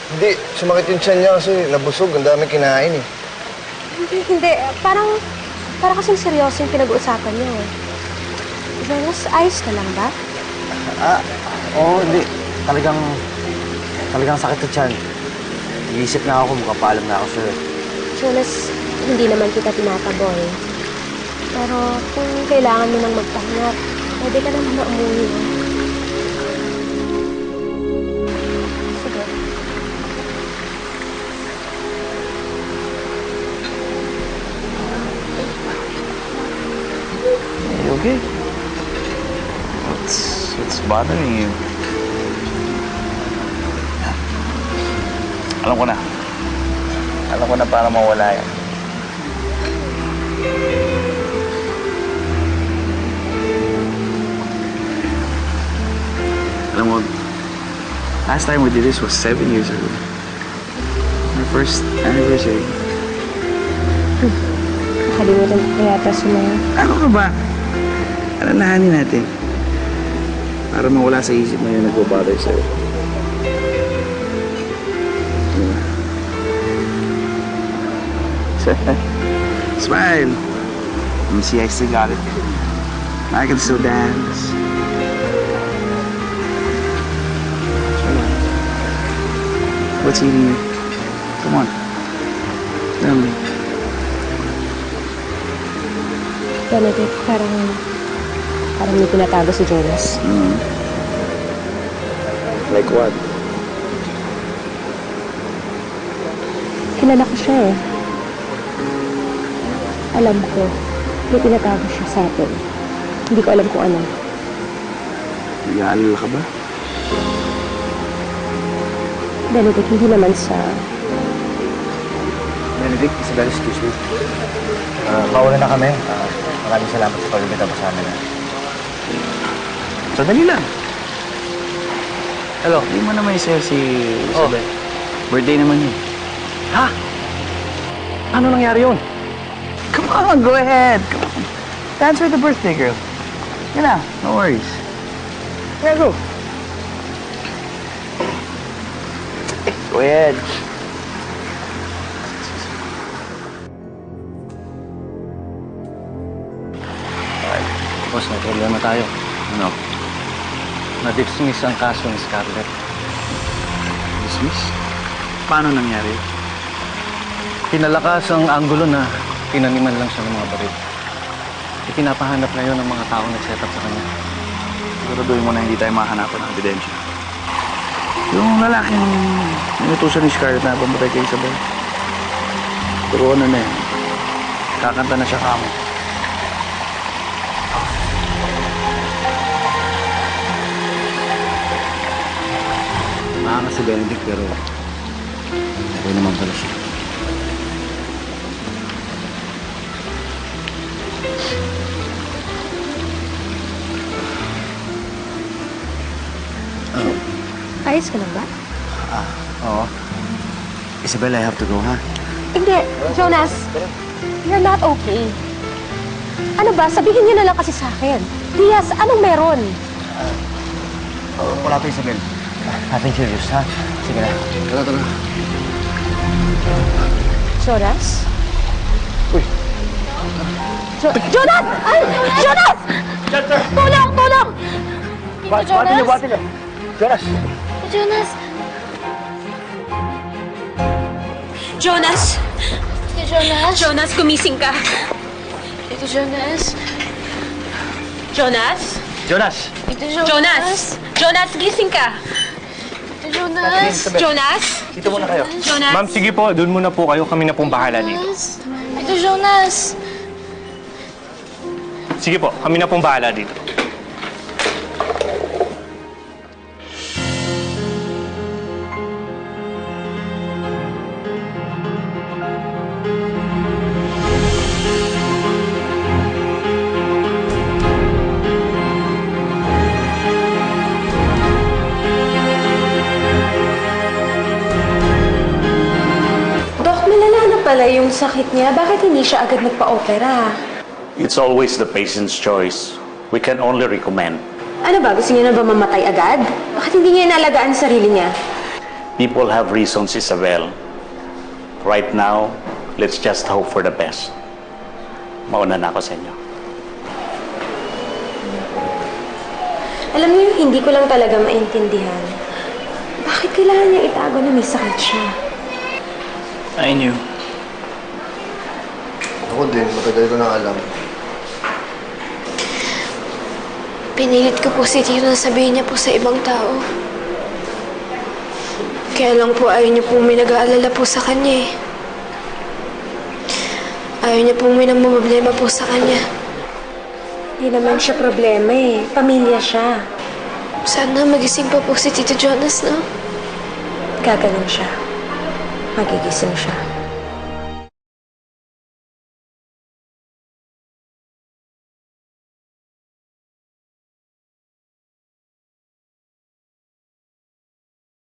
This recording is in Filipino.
Hindi, sumakit yung tiyan niya kasi nabusog. Ang dami kinain eh. Hindi. Para kasing seryoso yung pinag-uusapan niyo eh. Jonas, ayos ka lang ba? Oo, hindi. Talagang sakit na tiyan. Iisip na ako, makapaalam na ako sa'yo. Jonas, hindi naman kita tinataboy. Pero kung kailangan mo nang magpahinga, pwede ka naman na umuwi. Sige. You okay? What's bothering you? Alam ko na para mawala yan. Alam mo, last time we did this was 7 years ago. Our first anniversary. Nakalimutan ko yata sa mga... Ano ka ba? Alalahanin natin. Para mawala sa isip mo yung nag-bother sa'yo. Smile. Let me see, I still got it. I can still dance. What's eating you? Come on. Tell me. Benedict, parang may tinatago si Jonas. Like what? Kilala ko siya eh. Alam ko, may tinatago siya sa atin. Hindi ko alam kung ano. Nag-aalala ka ba? Benedict, hindi naman sa... Benedict, Isabel, excuse me. Mauna na kami. Maraming salamat sa pag-ibita mo sa amin. Sandali lang. Hello. Hindi mo naman isa si Isabel. Birthday naman yun. Ha? Ano nangyari yun? Come on, go ahead. Come on. Dance with the birthday girl. Yun na, no worries. Yeah, go. Go ahead. Boss, may problema tayo. Ano? Na-dismiss ang kaso ni Scarlett. Dismiss? Paano nangyari? Pinalakas ang anggulo na pinaniman lang siya ng mga baril. Ipinapahanap ngayon ng mga taong nag-set up sa kanya. Siguraduhin mo na hindi tayo makahanapan ng ebidensya. Yung lalaking inutusan ni Scarlett na pamatay kay Isabel. Pero ano na yan? Kakanta na siya kamo. Maangas si Benedict pero okay naman pala siya. Ayos ka lang ba? Oo. Isabel, I have to go, ha? Hindi, Jonas. You're not okay. Ano ba? Sabihin niyo na lang kasi sa akin. Diaz, anong meron? Wala pa, Isabel. Nothing serious, ha? Sige na. Tara. Jonas? Uy. Jonas! Ay! Jonas! Tulong! Tulong! Bati niyo. Jonas! Jonas! Jonas! Tito Jonas? Jonas, gumising ka. Tito Jonas? Jonas? Jonas! Tito Jonas? Jonas! Jonas, gising ka. Tito Jonas? Jonas? Dito muna kayo. Jonas? Ma'am, sige po. Doon muna po kayo. Kami na pong bahala dito. Tito Jonas? Sige po. Kami na pong bahala dito. Pala yung sakit niya, bakit hindi siya agad nagpa-opera? It's always the patient's choice. We can only recommend. Ano ba? Gusto niya na ba mamatay agad? Bakit hindi niya inalagaan ang sarili niya? People have reasons, Isabel. Right now, let's just hope for the best. Mauna na ako sa inyo. Alam mo yung hindi ko lang talaga maintindihan. Bakit kailangan niya itago na may sakit siya? I knew. Ako din, matagal ko na alam. Pinilit ko po si Tito na sabihin niya po sa ibang tao. Kaya lang po ayaw niya po may nag-aalala po sa kanya eh. Ayaw niya po may namumblema po sa kanya. Hindi naman siya problema eh. Pamilya siya. Sana magising pa po si Tito Jonas, no? Gagaling siya. Magigising siya.